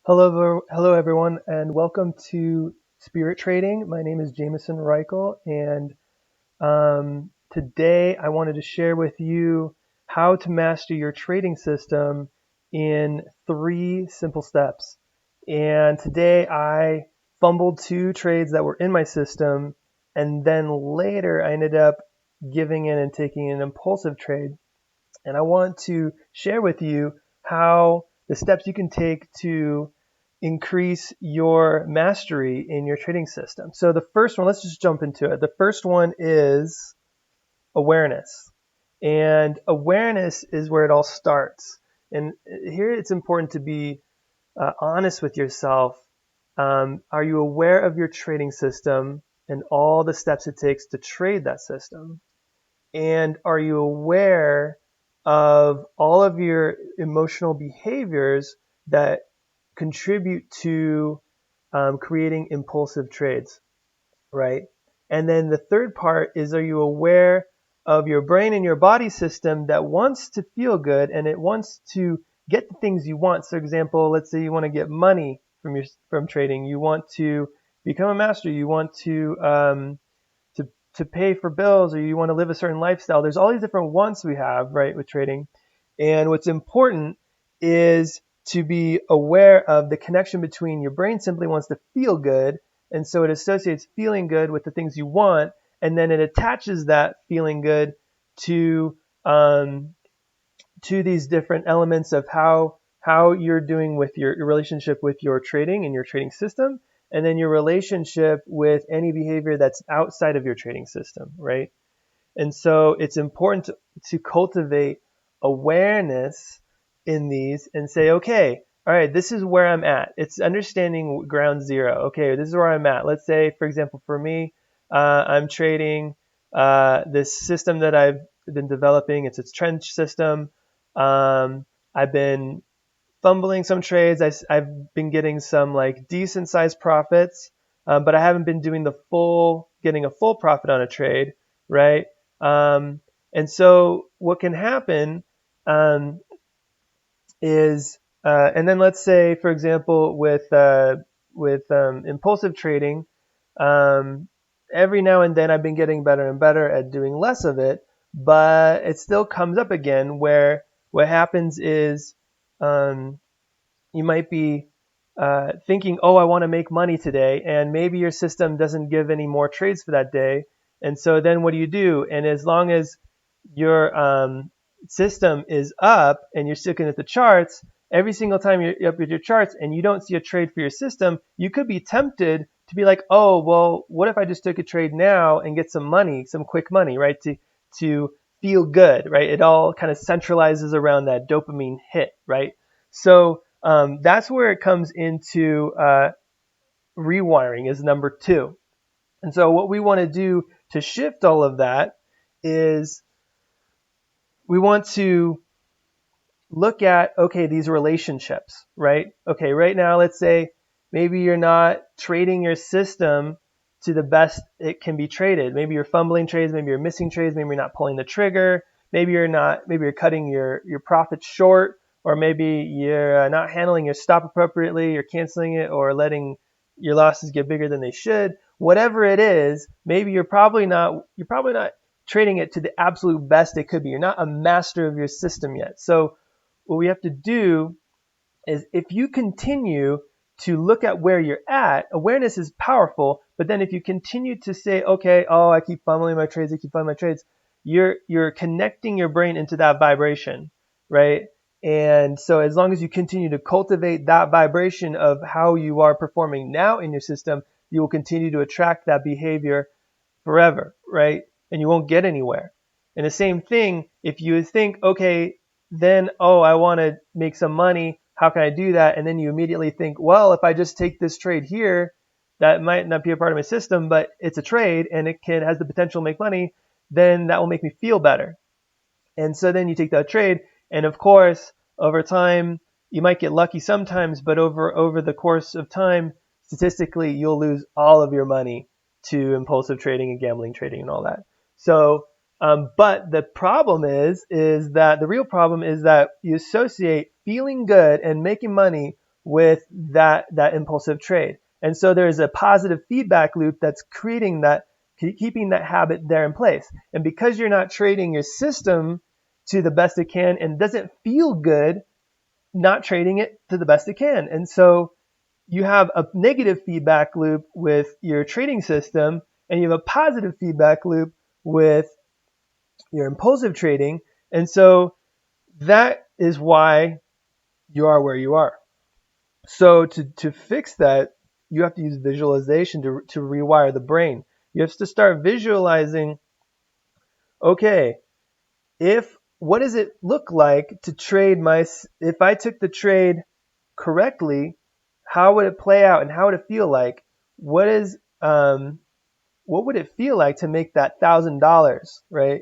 Hello everyone, and welcome to Spirit Trading. My name is Jameson Reichel, and today I wanted to share with you how to master your trading system in 3 simple steps. And today I fumbled 2 trades that were in my system, and then later I ended up giving in and taking an impulsive trade. And I want to share with you how the steps you can take to increase your mastery in your trading system. So the first one, let's just jump into it. The first one is awareness. And awareness is where it all starts. And here it's important to be honest with yourself. Are you aware of your trading system and all the steps it takes to trade that system? And are you aware of all of your emotional behaviors that contribute to creating impulsive trades, right? And then the third part is, are you aware of your brain and your body system that wants to feel good and it wants to get the things you want? So, example, let's say you want to get money from trading. You want to become a master. You want to pay for bills, or you want to live a certain lifestyle. There's all these different wants we have, right, with trading. And what's important is to be aware of the connection between your brain simply wants to feel good, and so it associates feeling good with the things you want, and then it attaches that feeling good to um, to these different elements of how you're doing with your relationship with your trading and your trading system, and then your relationship with any behavior that's outside of your trading system, right? And so it's important to cultivate awareness in these and say, okay, all right, this is where I'm at. It's understanding ground zero. Okay, this is where I'm at. Let's say, for example, for me, I'm trading this system that I've been developing. It's a trench system. I've been fumbling some trades. I've been getting some like decent sized profits, but I haven't been doing getting a full profit on a trade, right? Um, and so what can happen um, is, and then let's say, for example, with impulsive trading, um, every now and then I've been getting better and better at doing less of it, but it still comes up again where what happens is um, you might be thinking, oh, I want to make money today, and maybe your system doesn't give any more trades for that day. And so then what do you do? And as long as your system is up and you're looking at the charts, every single time you're up with your charts and you don't see a trade for your system, you could be tempted to be like, oh, well, what if I just took a trade now and get some money, some quick money, right? To feel good, right? It all kind of centralizes around that dopamine hit, right? So that's where it comes into rewiring is number 2. And so what we want to do to shift all of that is we want to look at, okay, these relationships, right? Okay, right now, let's say maybe you're not trading your system to the best it can be traded. Maybe you're fumbling trades, maybe you're missing trades, maybe you're not pulling the trigger, maybe you're cutting your profits short, or maybe you're not handling your stop appropriately, you're canceling it or letting your losses get bigger than they should. Whatever it is, maybe you're probably not trading it to the absolute best it could be. You're not a master of your system yet. So what we have to do is, if you continue to look at where you're at, awareness is powerful, but then if you continue to say, okay, oh, I keep fumbling my trades, you're connecting your brain into that vibration, right? And so as long as you continue to cultivate that vibration of how you are performing now in your system, you will continue to attract that behavior forever, right? And you won't get anywhere. And the same thing, if you think, okay, then, oh, I want to make some money, how can I do that? And then you immediately think, well, if I just take this trade here, that might not be a part of my system, but it's a trade and has the potential to make money, then that will make me feel better. And so then you take that trade, and of course, over time, you might get lucky sometimes, but over the course of time, statistically, you'll lose all of your money to impulsive trading and gambling trading and all that. So, but the problem is that the real problem is that you associate feeling good and making money with that impulsive trade. And so there's a positive feedback loop that's creating that, keeping that habit there in place. And because you're not trading your system to the best it can and doesn't feel good, not trading it to the best it can. And so you have a negative feedback loop with your trading system, and you have a positive feedback loop with your impulsive trading. And so that is why you are where you are. So to fix that, you have to use visualization to rewire the brain. You have to start visualizing, okay, what does it look like to trade if I took the trade correctly, how would it play out and how would it feel like? What would it feel like to make that $1,000, right?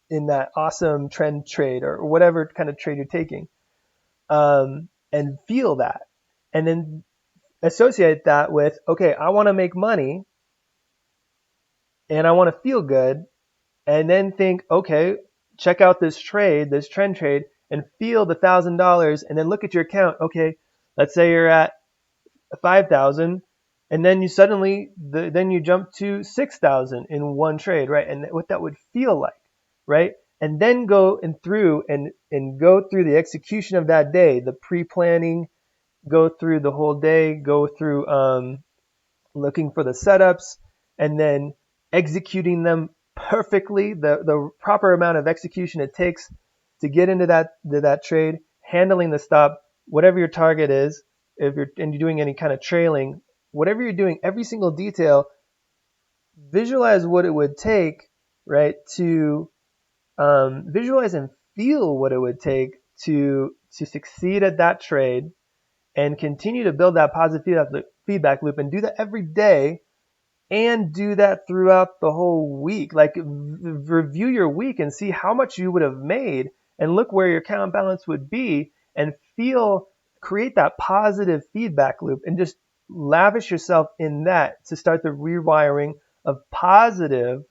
In that awesome trend trade or whatever kind of trade you're taking, and feel that. And then associate that with, okay, I want to make money and I want to feel good. And then think, okay, check out this trade, this trend trade, and feel the $1,000, and then look at your account. Okay, let's say you're at 5,000, and then then you jump to 6,000 in one trade, right? And what that would feel like, right? And then go through the execution of that day, the pre-planning, go through the whole day, go through looking for the setups, and then executing them perfectly, the proper amount of execution it takes to get into that trade, handling the stop, whatever your target is, if you're doing any kind of trailing, whatever you're doing, every single detail, visualize what it would take, right, to visualize and feel what it would take to succeed at that trade and continue to build that positive feedback loop, and do that every day, and do that throughout the whole week. Like, review your week and see how much you would have made, and look where your account balance would be, and create that positive feedback loop, and just lavish yourself in that to start the rewiring of positive,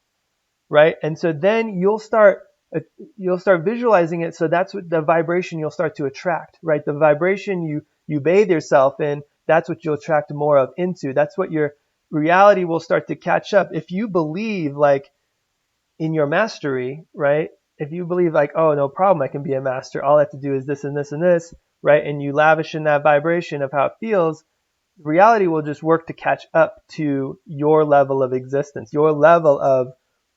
right? And so then you'll start visualizing it. So that's what the vibration you'll start to attract, right? The vibration you bathe yourself in, that's what you'll attract more of into. That's what your reality will start to catch up. If you believe like in your mastery, right? If you believe like, oh, no problem, I can be a master. All I have to do is this and this and this, right? And you lavish in that vibration of how it feels, reality will just work to catch up to your level of existence, your level of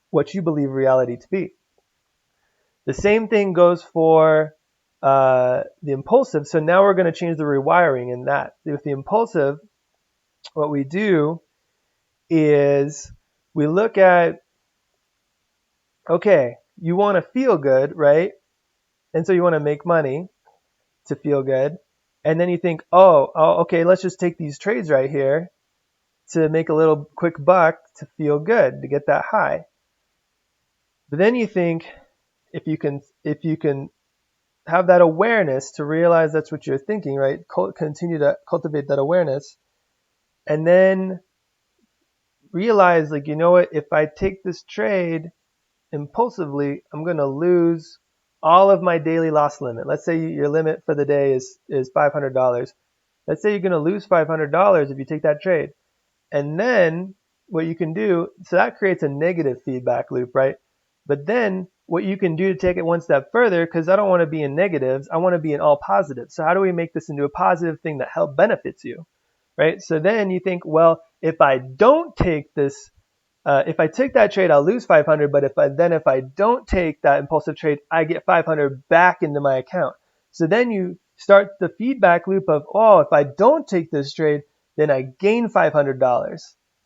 what you believe reality to be. The same thing goes for the impulsive. So now we're going to change the rewiring in that. With the impulsive, what we do is we look at, okay, you want to feel good, right? And so you want to make money to feel good. And then you think, okay, let's just take these trades right here to make a little quick buck to feel good, to get that high. But then you think, if you can have that awareness to realize that's what you're thinking, right? Continue to cultivate that awareness, and then realize, like, you know what? If I take this trade impulsively, I'm going to lose all of my daily loss limit. Let's say your limit for the day is $500. Let's say you're going to lose $500 if you take that trade. And then what you can do, so that creates a negative feedback loop, right? But then what you can do to take it one step further, because I don't want to be in negatives, I want to be in all positives. So how do we make this into a positive thing that benefits you, right? So then you think, well, if I don't take this, if I take that trade, I'll lose 500. But if I don't take that impulsive trade, I get 500 back into my account. So then you start the feedback loop of, oh, if I don't take this trade, then I gain $500,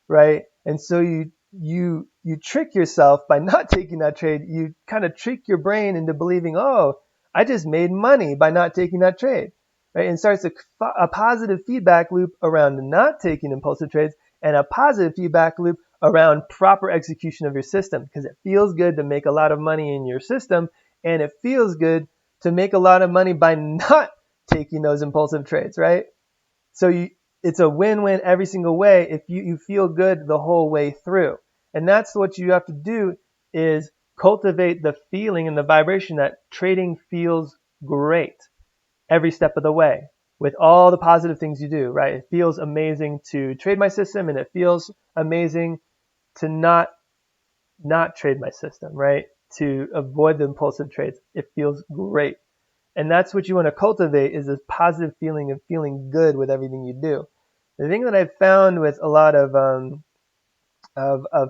right? And so you trick yourself by not taking that trade. You kind of trick your brain into believing, oh, I just made money by not taking that trade, right? And starts a positive feedback loop around not taking impulsive trades, and a positive feedback loop around proper execution of your system, because it feels good to make a lot of money in your system, and it feels good to make a lot of money by not taking those impulsive trades, right? So it's a win-win every single way if you feel good the whole way through. And that's what you have to do, is cultivate the feeling and the vibration that trading feels great every step of the way. with all the positive things you do, right? It feels amazing to trade my system, and it feels amazing to not trade my system, right? To avoid the impulsive trades. It feels great. And that's what you want to cultivate, is this positive feeling of feeling good with everything you do. The thing that I've found with a lot of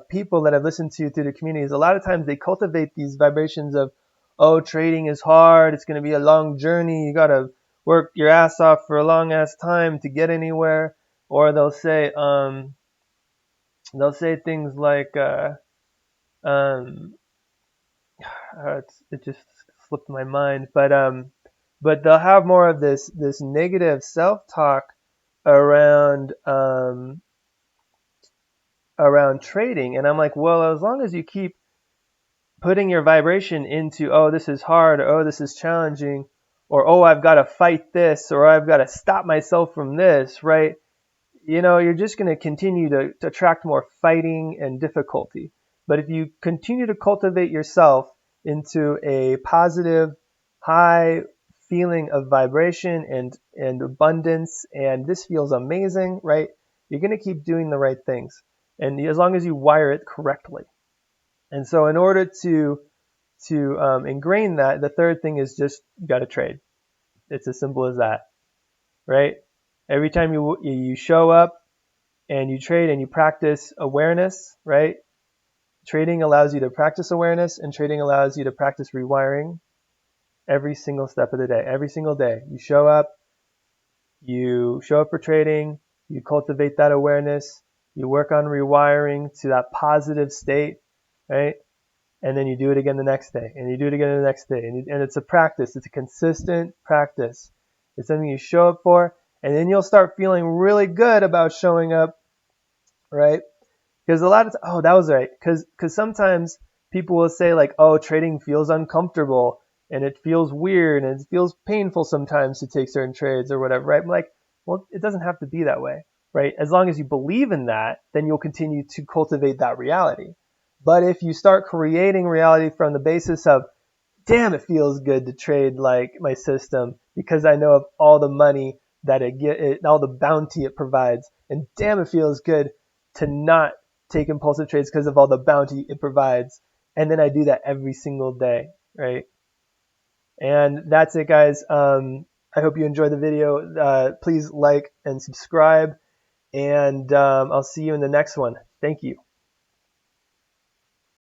people that I've listened to through the community is a lot of times they cultivate these vibrations of, oh, trading is hard. It's going to be a long journey. You got to work your ass off for a long ass time to get anywhere. Or they'll say things like, um, it just slipped my mind, but they'll have more of this negative self-talk around around trading, and I'm like, well, as long as you keep putting your vibration into, oh, this is hard, or, oh, this is challenging, or, oh, I've got to fight this, or I've got to stop myself from this, right? You're just going to continue to attract more fighting and difficulty. But if you continue to cultivate yourself into a positive, high feeling of vibration and abundance, and this feels amazing, right? You're going to keep doing the right things. And as long as you wire it correctly. And so in order to ingrain that, the third thing is just you got to trade. It's as simple as that, right? Every time you show up and you trade and you practice awareness, right? Trading allows you to practice awareness, and trading allows you to practice rewiring every single step of the day. Every single day you show up for trading, you cultivate that awareness, you work on rewiring to that positive state, right? And then you do it again the next day, and you do it again the next day. And it's a practice. It's a consistent practice. It's something you show up for, and then you'll start feeling really good about showing up, right? Because a lot of oh, that was right. Because sometimes people will say like, oh, trading feels uncomfortable, and it feels weird, and it feels painful sometimes to take certain trades or whatever, right? I'm like, well, it doesn't have to be that way, right? As long as you believe in that, then you'll continue to cultivate that reality. But if you start creating reality from the basis of, damn, it feels good to trade like my system because I know of all the money that all the bounty it provides, and damn, it feels good to not take impulsive trades because of all the bounty it provides. And then I do that every single day, right? And that's it, guys. I hope you enjoyed the video. Please like and subscribe, and I'll see you in the next one. Thank you.